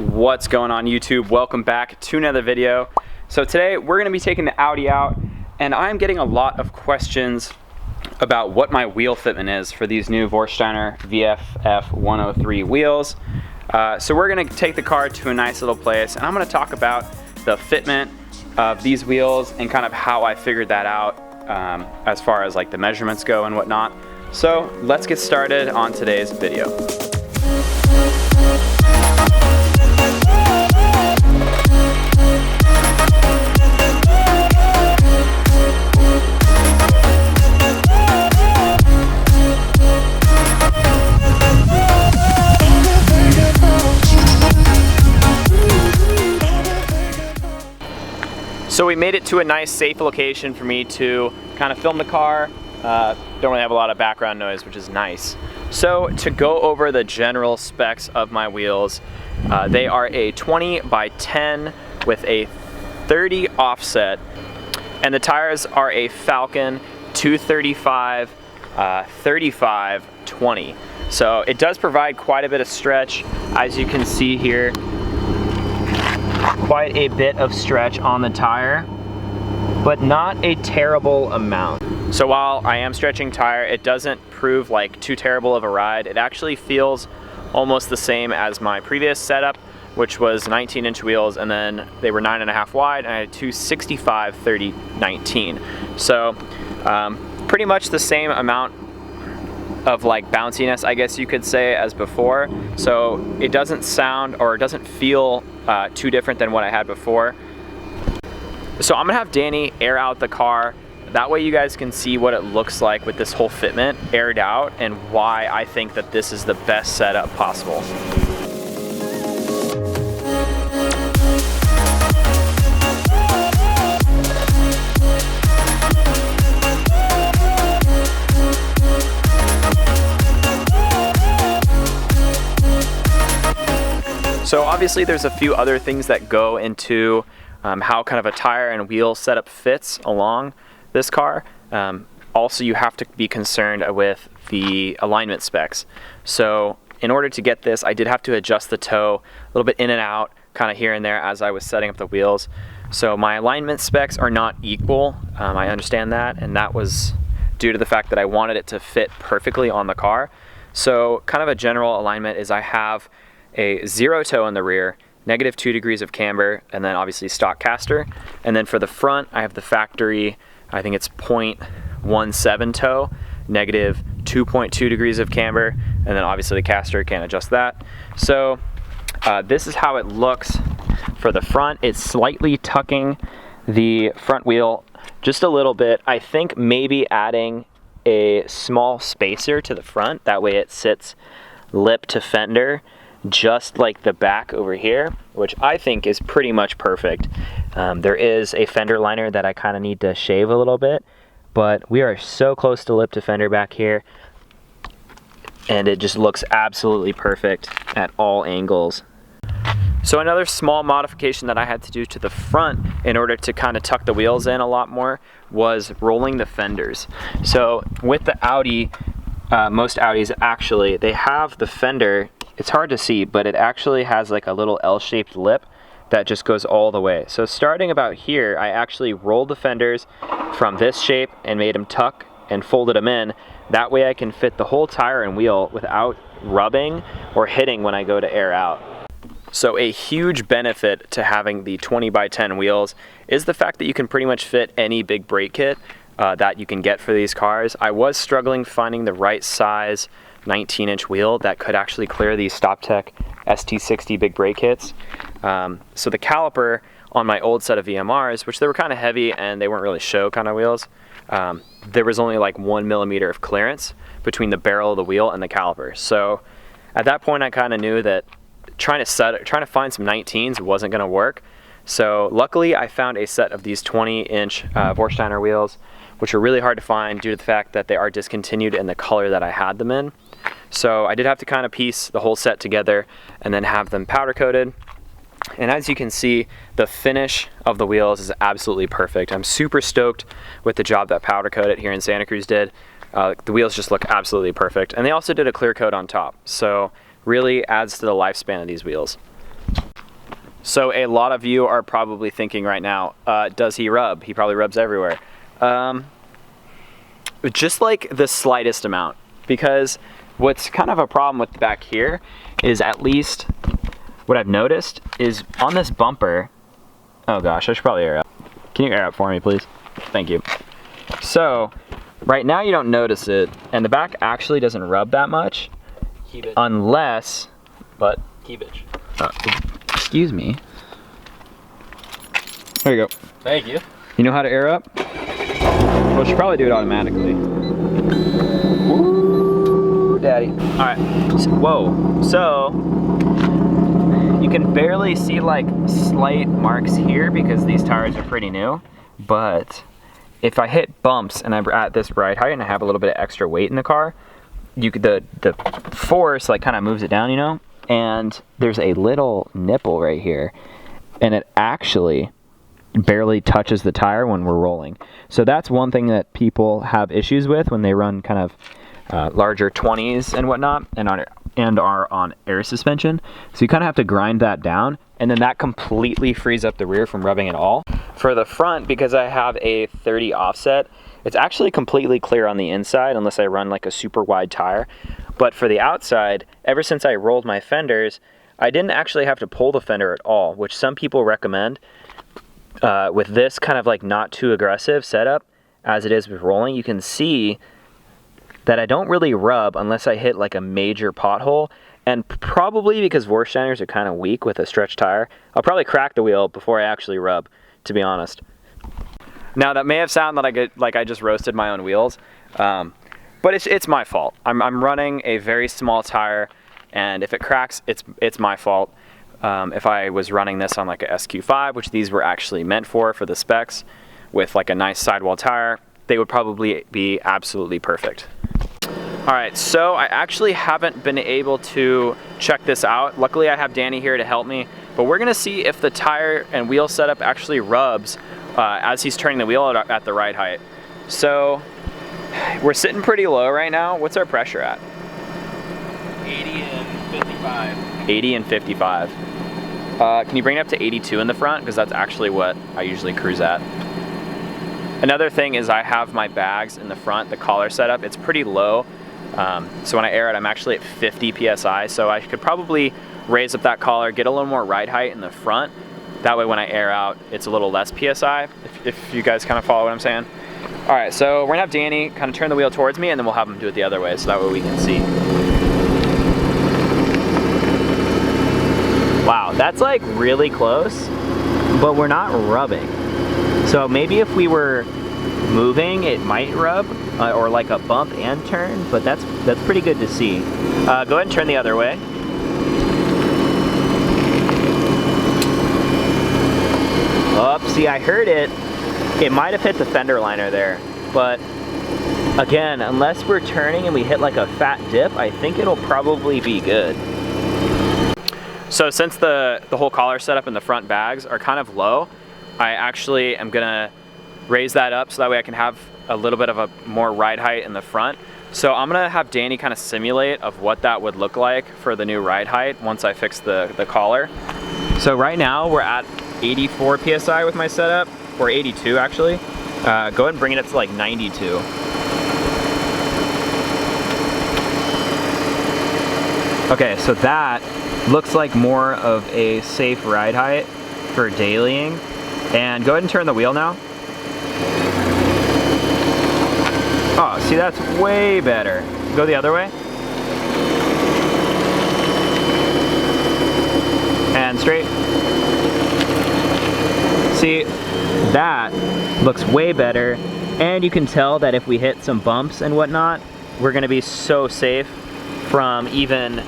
What's going on YouTube? Welcome back to another video. So today we're going to be taking the Audi out, and I'm getting a lot of questions about what my wheel fitment is for these new Vorsteiner VFF 103 wheels. So we're going to take the car to a nice little place, and I'm going to talk about the fitment of these wheels and kind of how I figured that out as far as like the measurements go and whatnot. So let's get started on today's video. So we made it to a nice safe location for me to kind of film the car. Don't really have a lot of background noise, which is nice. So to go over the general specs of my wheels, they are a 20 by 10 with a 30 offset, and the tires are a Falcon 235 35 20. So it does provide quite a bit of stretch, as you can see here. Quite a bit of stretch on the tire, but not a terrible amount. So while I am stretching tire, it doesn't prove like too terrible of a ride. It actually feels almost the same as my previous setup, which was 19-inch wheels, and then they were 9.5 wide, and I had two 65 30 19. So pretty much the same amount of like bounciness, I guess you could say, as before. So it doesn't sound, or it doesn't feel too different than what I had before. So I'm gonna have Danny air out the car. That way you guys can see what it looks like with this whole fitment aired out, and why I think that this is the best setup possible. So obviously there's a few other things that go into how kind of a tire and wheel setup fits along this car. Also, you have to be concerned with the alignment specs. So in order to get this, I did have to adjust the toe a little bit in and out, kind of here and there as I was setting up the wheels. So my alignment specs are not equal. I understand that, and that was due to the fact that I wanted it to fit perfectly on the car. So kind of a general alignment is I have a 0 toe in the rear, -2 degrees of camber, and then obviously stock caster. And then for the front, I have the factory, I think it's 0.17 toe, -2.2 degrees of camber, and then obviously the caster, can't adjust that. So this is how it looks for the front. It's slightly tucking the front wheel just a little bit. I think maybe adding a small spacer to the front, that way it sits lip to fender, just like the back over here, which I think is pretty much perfect. There is a fender liner that I kind of need to shave a little bit, but we are so close to lip to fender back here, and it just looks absolutely perfect at all angles. So another small modification that I had to do to the front in order to kind of tuck the wheels in a lot more was rolling the fenders. So with the Audi, most Audis actually, they have the fender, it's hard to see, but it actually has like a little L-shaped lip that just goes all the way. So starting about here, I actually rolled the fenders from this shape and made them tuck and folded them in. That way I can fit the whole tire and wheel without rubbing or hitting when I go to air out. So a huge benefit to having the 20 by 10 wheels is the fact that you can pretty much fit any big brake kit that you can get for these cars. I was struggling finding the right size 19-inch wheel that could actually clear these StopTech ST60 big brake kits. So the caliper on my old set of VMRs, which they were kind of heavy and they weren't really show kind of wheels, there was only like 1 millimeter of clearance between the barrel of the wheel and the caliper. So at that point I kind of knew that trying to find some 19s wasn't going to work. So luckily I found a set of these 20-inch Vorsteiner wheels, which are really hard to find due to the fact that they are discontinued in the color that I had them in. So I did have to kind of piece the whole set together and then have them powder coated. And as you can see, the finish of the wheels is absolutely perfect. I'm super stoked with the job that Powder Coat It here in Santa Cruz did. The wheels just look absolutely perfect. And they also did a clear coat on top. So really adds to the lifespan of these wheels. So a lot of you are probably thinking right now, does he rub? He probably rubs everywhere. Just like the slightest amount, because what's kind of a problem with the back here is, at least what I've noticed is on this bumper, oh gosh, I should probably air up. Can you air up for me, please? Thank you. So right now you don't notice it, and the back actually doesn't rub that much, unless, but excuse me. There you go. Thank you. You know how to air up? Well, should probably do it automatically. Woo, daddy. All right. Whoa. So you can barely see like slight marks here because these tires are pretty new. But if I hit bumps and I'm at this ride height and I have a little bit of extra weight in the car, you could the force like kind of moves it down, you know. And there's a little nipple right here, and it actually barely touches the tire when we're rolling. So that's one thing that people have issues with when they run kind of larger 20s and whatnot, and are on air suspension. So you kind of have to grind that down, and then that completely frees up the rear from rubbing at all. For the front, because I have a 30 offset, it's actually completely clear on the inside unless I run like a super wide tire. But for the outside, ever since I rolled my fenders, I didn't actually have to pull the fender at all, which some people recommend. With this kind of like not too aggressive setup as it is with rolling, you can see that I don't really rub unless I hit like a major pothole, and probably because Vorsteiners are kind of weak with a stretch tire, I'll probably crack the wheel before I actually rub, to be honest. Now that may have sounded like I just roasted my own wheels, but it's my fault. I'm running a very small tire, and if it cracks, it's my fault. If I was running this on like a SQ5, which these were actually meant for the specs, with like a nice sidewall tire, they would probably be absolutely perfect. All right, so I actually haven't been able to check this out. Luckily I have Danny here to help me, but we're gonna see if the tire and wheel setup actually rubs as he's turning the wheel at the ride height. So we're sitting pretty low right now. What's our pressure at? 80 and 55. 80 and 55. Can you bring it up to 82 in the front? Because that's actually what I usually cruise at. Another thing is I have my bags in the front, the collar setup, it's pretty low. So when I air it, I'm actually at 50 PSI. So I could probably raise up that collar, get a little more ride height in the front. That way when I air out, it's a little less PSI, if you guys kind of follow what I'm saying. All right, so we're gonna have Danny kind of turn the wheel towards me, and then we'll have him do it the other way, so that way we can see. Wow, that's like really close, but we're not rubbing. So maybe if we were moving, it might rub, or like a bump and turn, but that's pretty good to see. Go ahead and turn the other way. Up, see, I heard it. It might have hit the fender liner there, but again, unless we're turning and we hit like a fat dip, I think it'll probably be good. So since the whole collar setup and the front bags are kind of low, I actually am gonna raise that up so that way I can have a little bit of a more ride height in the front. So I'm gonna have Danny kind of simulate of what that would look like for the new ride height once I fix the collar. So right now we're at 84 PSI with my setup, or 82 actually. Go ahead and bring it up to like 92. Okay, so that looks like more of a safe ride height for dailying. And go ahead and turn the wheel now. Oh, see, that's way better. Go the other way. And straight. See, that looks way better. And you can tell that if we hit some bumps and whatnot, we're gonna be so safe from even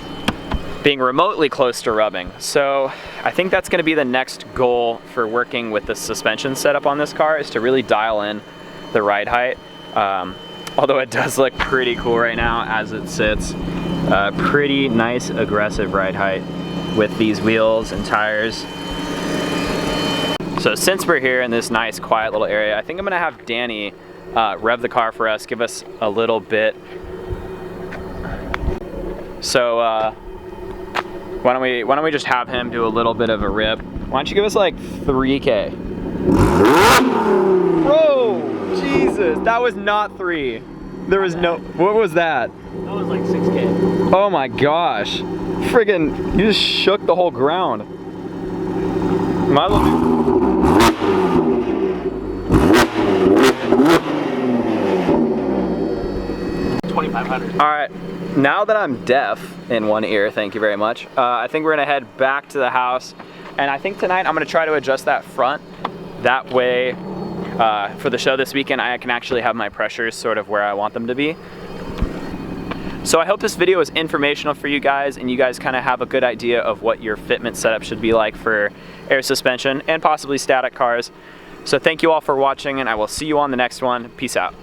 being remotely close to rubbing. So I think that's gonna be the next goal for working with the suspension setup on this car, is to really dial in the ride height. Although it does look pretty cool right now as it sits. Pretty nice aggressive ride height with these wheels and tires. So since we're here in this nice quiet little area, I think I'm gonna have Danny rev the car for us, give us a little bit. So why don't we just have him do a little bit of a rip Why don't you give us like 3K? Bro, Jesus, that was not 3. There was no, what was that? That was like 6K. Oh my gosh. Friggin', you just shook the whole ground. Might as well do 2,500. All right, now that I'm deaf in one ear, thank you very much, I think we're gonna head back to the house, and I think tonight I'm gonna try to adjust that front. That way, for the show this weekend, I can actually have my pressures sort of where I want them to be. So I hope this video is informational for you guys, and you guys kind of have a good idea of what your fitment setup should be like for air suspension and possibly static cars. So thank you all for watching, and I will see you on the next one. Peace out.